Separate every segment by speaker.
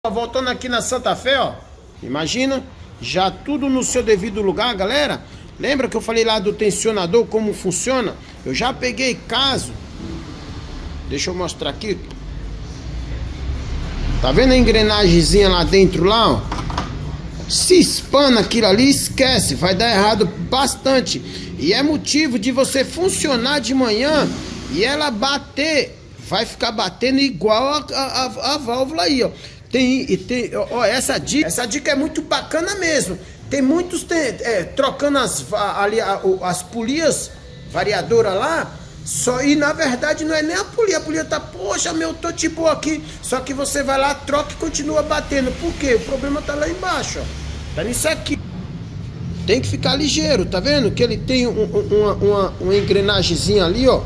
Speaker 1: Voltando aqui na Santa Fé, ó. Imagina, já tudo no seu devido lugar, galera. Lembra que eu falei lá do tensionador, como funciona? Eu já peguei caso. Deixa eu mostrar aqui. Tá vendo a engrenagemzinha lá dentro lá, ó? Se espana aquilo ali, esquece, vai dar errado bastante. E é motivo de você funcionar de manhã e ela bater, vai ficar batendo igual a válvula aí, ó. Ó, essa dica é muito bacana mesmo. Tem muitos trocando as polias variadoras lá. E na verdade não é nem a polia tá, poxa, meu, tô tipo aqui. Só que você vai lá, troca e continua batendo. Por quê? O problema tá lá embaixo, ó. Tá nisso aqui. Tem que ficar ligeiro, tá vendo? Que ele tem uma engrenagemzinha ali, ó.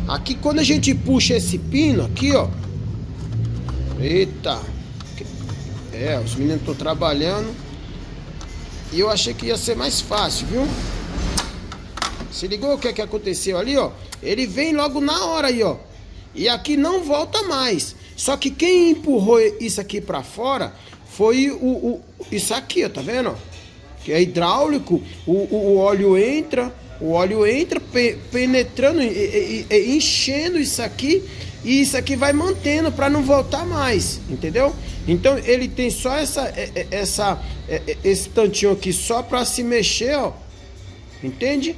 Speaker 1: Aqui quando a gente puxa esse pino aqui, ó. Eita. Os meninos estão trabalhando. E eu achei que ia ser mais fácil, viu? Se ligou o que aconteceu ali, ó? Ele vem logo na hora aí, ó. E aqui não volta mais. Só que quem empurrou isso aqui pra fora foi isso aqui, ó, tá vendo? Que é hidráulico. O óleo entra penetrando, enchendo isso aqui. E isso aqui vai mantendo para não voltar mais, entendeu? Então ele tem só esse tantinho aqui só para se mexer, ó. Entende?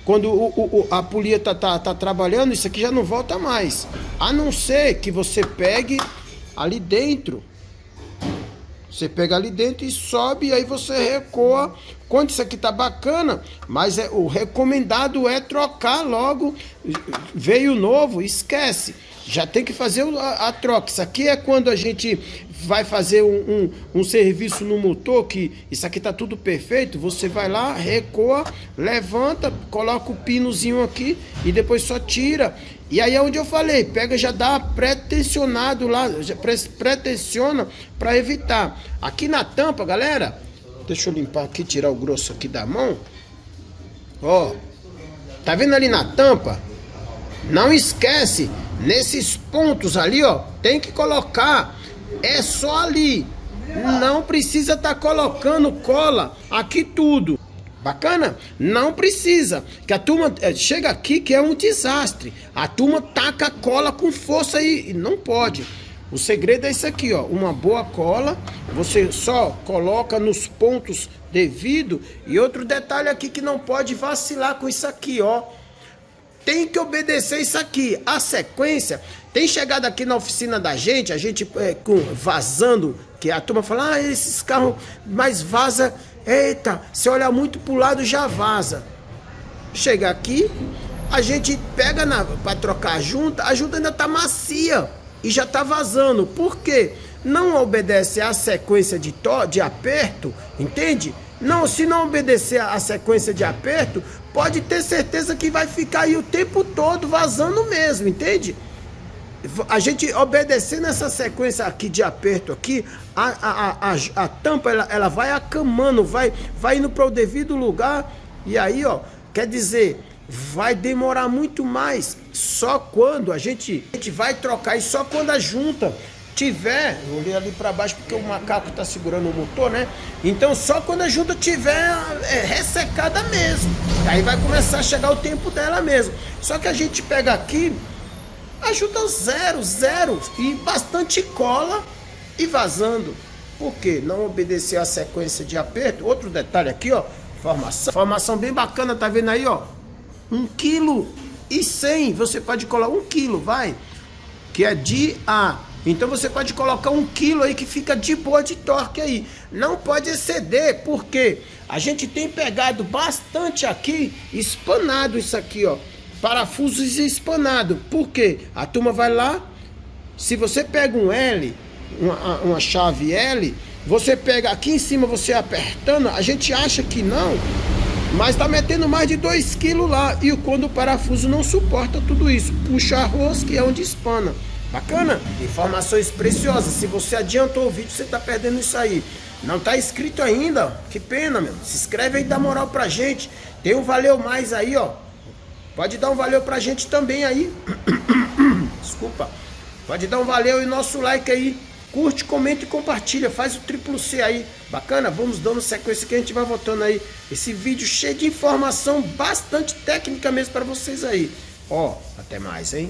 Speaker 1: Quando a polia tá trabalhando, isso aqui já não volta mais. A não ser que você pegue ali dentro. Você pega ali dentro e sobe, e aí você recoa. Quando isso aqui tá bacana, mas o recomendado é trocar logo. Veio novo, esquece. Já tem que fazer a troca. Isso aqui é quando a gente vai fazer um serviço no motor, que isso aqui tá tudo perfeito. Você vai lá, recoa, levanta, coloca o pinozinho aqui e depois só tira. E aí é onde eu falei, pega, já dá pré-tensionado lá, já pré-tensiona para evitar. Aqui na tampa, galera, deixa eu limpar aqui, tirar o grosso aqui da mão. Ó, tá vendo ali na tampa? Não esquece, nesses pontos ali, ó, tem que colocar, é só ali. Não precisa estar colocando cola aqui tudo. Bacana? Não precisa. Que a turma chega aqui que é um desastre. A turma taca cola com força e não pode. O segredo é isso aqui, ó. Uma boa cola. Você só coloca nos pontos devido. E outro detalhe aqui que não pode vacilar com isso aqui, ó. Tem que obedecer isso aqui. A sequência. Tem chegado aqui na oficina da gente, a gente vazando, que a turma fala, esses carros mais vaza. Eita, se olhar muito pro lado já vaza. Chega aqui, a gente pega para trocar a junta ainda tá macia e já tá vazando. Por quê? Não obedece a sequência de aperto, entende? Não, se não obedecer a sequência de aperto, pode ter certeza que vai ficar aí o tempo todo vazando mesmo, entende? A gente obedecendo essa sequência aqui de aperto aqui, a tampa ela vai acamando, vai indo para o devido lugar. E aí, ó, quer dizer, vai demorar muito mais. Só quando a gente vai trocar, e só quando a junta tiver, eu olhei ali para baixo porque o macaco tá segurando o motor, né? Então só quando a junta tiver ressecada mesmo, aí vai começar a chegar o tempo dela mesmo. Só que a gente pega aqui, ajuda zero e bastante cola e vazando. Por quê? Não obedecer a sequência de aperto. Outro detalhe aqui, ó, formação bem bacana, tá vendo aí, ó? 1,1 kg, você pode colocar 1 kg, vai, que é de A. Então você pode colocar 1 kg aí que fica de boa de torque aí. Não pode exceder, porque a gente tem pegado bastante aqui, espanado isso aqui, ó. Parafusos espanados. Por quê? A turma vai lá, se você pega um L, uma chave L, você pega aqui em cima, você apertando, a gente acha que não, mas tá metendo mais de 2 kg lá. E quando o parafuso não suporta tudo isso, puxa a rosca, que é onde espana. Bacana? Informações preciosas. Se você adiantou o vídeo, você tá perdendo isso aí. Não tá inscrito ainda? Que pena, meu. Se inscreve aí, dá moral pra gente. Tem um valeu mais aí, ó. Pode dar um valeu pra gente também aí. Desculpa. Pode dar um valeu e nosso like aí. Curte, comenta e compartilha. Faz o triplo C aí. Bacana? Vamos dando sequência que a gente vai voltando aí. Esse vídeo cheio de informação, bastante técnica mesmo para vocês aí. Ó, até mais, hein?